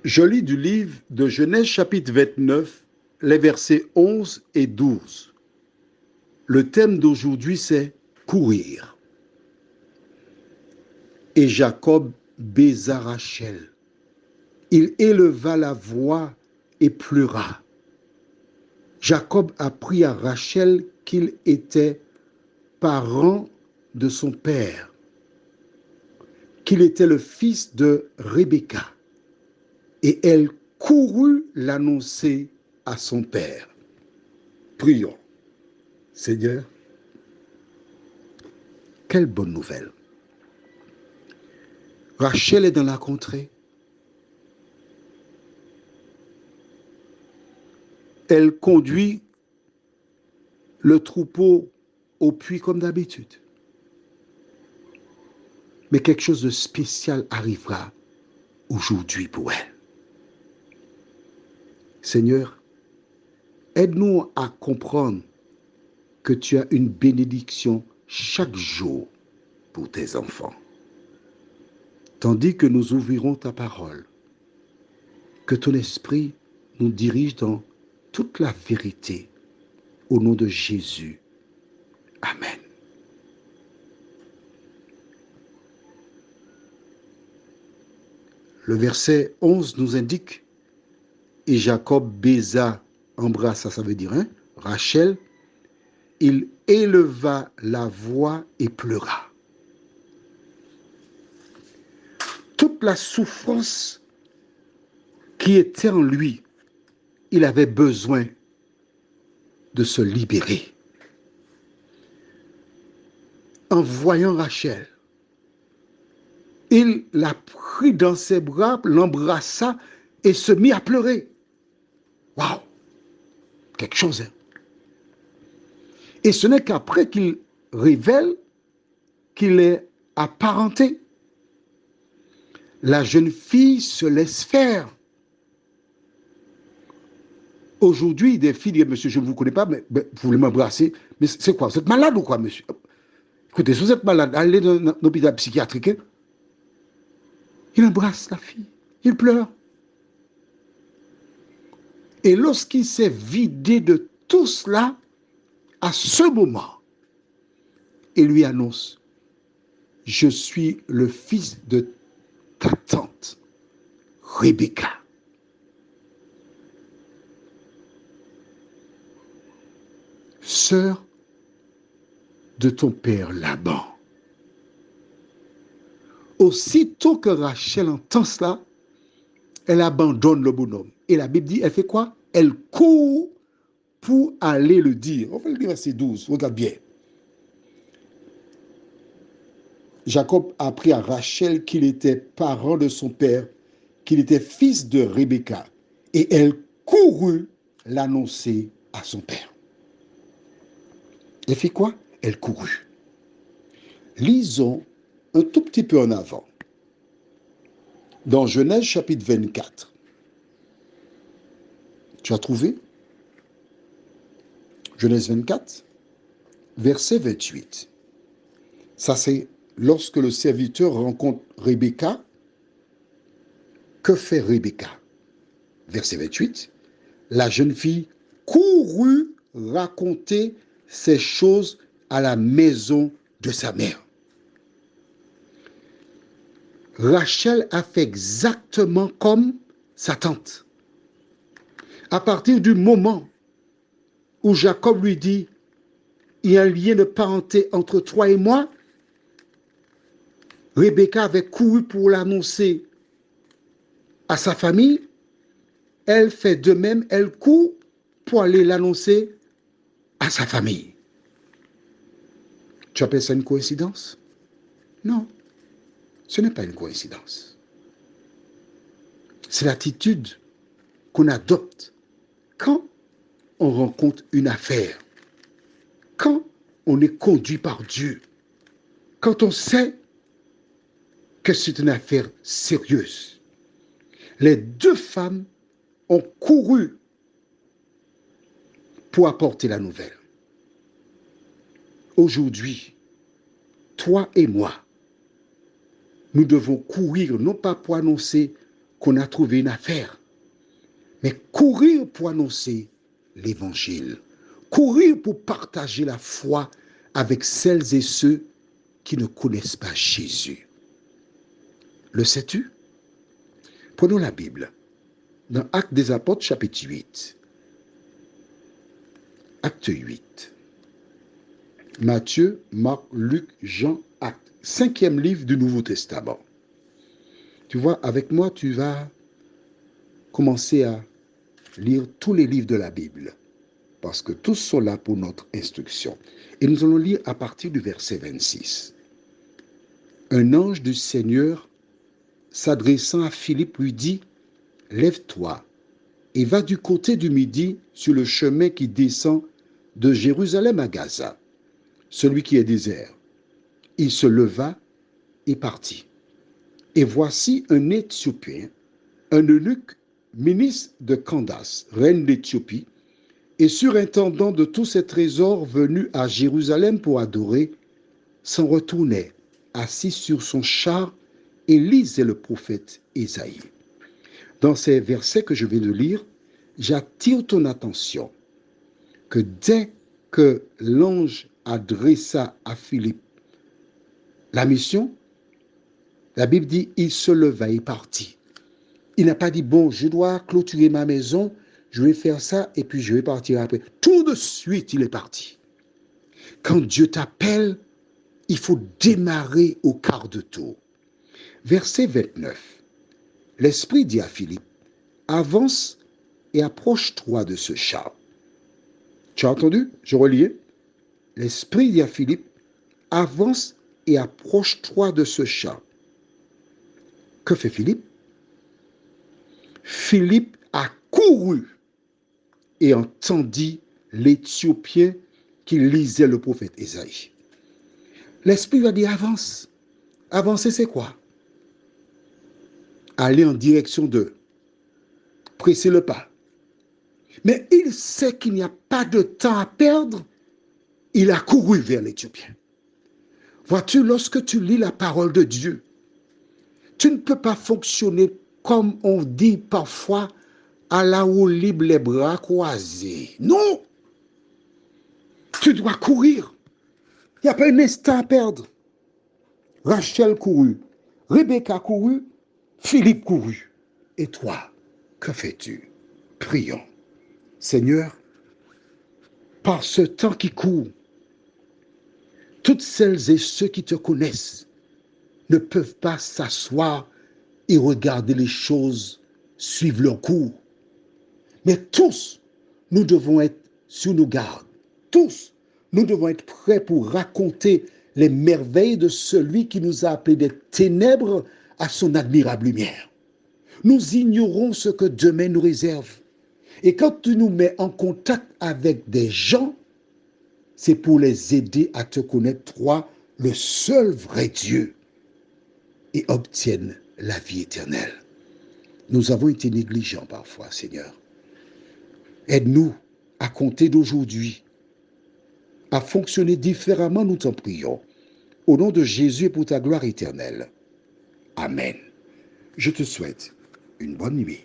Je lis du livre de Genèse chapitre 29, les versets 11 et 12. Le thème d'aujourd'hui, c'est courir. Et Jacob baisa Rachel. Il éleva la voix et pleura. Jacob apprit à Rachel qu'il était parent de son père, qu'il était le fils de Rebecca. Et elle courut l'annoncer à son père. Prions. Seigneur, quelle bonne nouvelle. Rachel est dans la contrée. Elle conduit le troupeau au puits comme d'habitude. Mais quelque chose de spécial arrivera aujourd'hui pour elle. Seigneur, aide-nous à comprendre que tu as une bénédiction chaque jour pour tes enfants. Tandis que nous ouvrirons ta parole, que ton esprit nous dirige dans toute la vérité. Au nom de Jésus. Amen. Le verset 11 nous indique, et Jacob baisa, embrassa, ça veut dire, Rachel, il éleva la voix et pleura. Toute la souffrance qui était en lui, il avait besoin de se libérer. En voyant Rachel, il la prit dans ses bras, l'embrassa et se mit à pleurer. Waouh! Quelque chose, Et ce n'est qu'après qu'il révèle qu'il est apparenté. La jeune fille se laisse faire. Aujourd'hui, des filles disent, monsieur, je ne vous connais pas, mais vous voulez m'embrasser. Mais c'est quoi? Vous êtes malade ou quoi, monsieur? Écoutez, si vous êtes malade, allez dans un hôpital psychiatrique. Il embrasse la fille. Il pleure. Et lorsqu'il s'est vidé de tout cela, à ce moment, il lui annonce, je suis le fils de ta tante, Rebecca. Sœur de ton père Laban. Aussitôt que Rachel entend cela, elle abandonne le bonhomme. Et la Bible dit, elle fait quoi? Elle court pour aller le dire. On va le lire verset 12, regarde bien. Jacob apprit à Rachel qu'il était parent de son père, qu'il était fils de Rebecca. Et elle courut l'annoncer à son père. Elle fait quoi? Elle courut. Lisons un tout petit peu en avant. Dans Genèse chapitre 24. Tu as trouvé? Genèse 24, verset 28. Ça, c'est lorsque le serviteur rencontre Rebecca. Que fait Rebecca? Verset 28. La jeune fille courut raconter ces choses à la maison de sa mère. Rachel a fait exactement comme sa tante. À partir du moment où Jacob lui dit, il y a un lien de parenté entre toi et moi, Rebecca avait couru pour l'annoncer à sa famille. Elle fait de même, elle court pour aller l'annoncer à sa famille. Tu appelles ça une coïncidence? Non, ce n'est pas une coïncidence. C'est l'attitude qu'on adopte quand on rencontre une affaire, quand on est conduit par Dieu, quand on sait que c'est une affaire sérieuse. Les deux femmes ont couru pour apporter la nouvelle. Aujourd'hui, toi et moi, nous devons courir non pas pour annoncer qu'on a trouvé une affaire, mais courir pour annoncer l'évangile, courir pour partager la foi avec celles et ceux qui ne connaissent pas Jésus. Le sais-tu? Prenons la Bible. Dans Actes des Apôtres, chapitre 8. Acte 8. Matthieu, Marc, Luc, Jean, Actes. 5e livre du Nouveau Testament. Tu vois, avec moi, tu vas commencer à lire tous les livres de la Bible, parce que tous sont là pour notre instruction. Et nous allons lire à partir du verset 26. Un ange du Seigneur, s'adressant à Philippe, lui dit, « Lève-toi et va du côté du midi sur le chemin qui descend de Jérusalem à Gaza, celui qui est désert. » Il se leva et partit. Et voici un Éthiopien, un eunuque, ministre de Candace, reine d'Éthiopie, et surintendant de tous ses trésors venus à Jérusalem pour adorer, s'en retournait, assis sur son char, et lisait le prophète Ésaïe. Dans ces versets que je viens de lire, j'attire ton attention que dès que l'ange adressa à Philippe la mission, la Bible dit, il se leva et partit. Il n'a pas dit, bon, je dois clôturer ma maison, je vais faire ça et puis je vais partir après. Tout de suite, il est parti. Quand Dieu t'appelle, il faut démarrer au quart de tour. Verset 29. L'Esprit dit à Philippe, avance et approche-toi de ce char. Tu as entendu? Je relis. L'Esprit dit à Philippe, avance et approche-toi de ce char. Que fait Philippe? Philippe a couru et entendit l'Éthiopien qui lisait le prophète Ésaïe. L'Esprit lui a dit, avance. Avancer, c'est quoi? Aller en direction d'eux. Presser le pas. Mais il sait qu'il n'y a pas de temps à perdre. Il a couru vers l'Éthiopien. Vois-tu, lorsque tu lis la parole de Dieu, tu ne peux pas fonctionner comme on dit parfois à la roue libre, les bras croisés. Non! Tu dois courir. Il n'y a pas un instant à perdre. Rachel courut, Rebecca courut, Philippe courut. Et toi, que fais-tu? Prions. Seigneur, par ce temps qui court, toutes celles et ceux qui te connaissent ne peuvent pas s'asseoir et regarder les choses suivre leur cours. Mais tous, nous devons être sur nos gardes. Tous, nous devons être prêts pour raconter les merveilles de celui qui nous a appelés des ténèbres à son admirable lumière. Nous ignorons ce que demain nous réserve. Et quand tu nous mets en contact avec des gens, c'est pour les aider à te connaître, toi, le seul vrai Dieu, et obtiennent la vie éternelle. Nous avons été négligents parfois, Seigneur. Aide-nous à compter d'aujourd'hui, à fonctionner différemment, nous t'en prions. Au nom de Jésus et pour ta gloire éternelle. Amen. Je te souhaite une bonne nuit.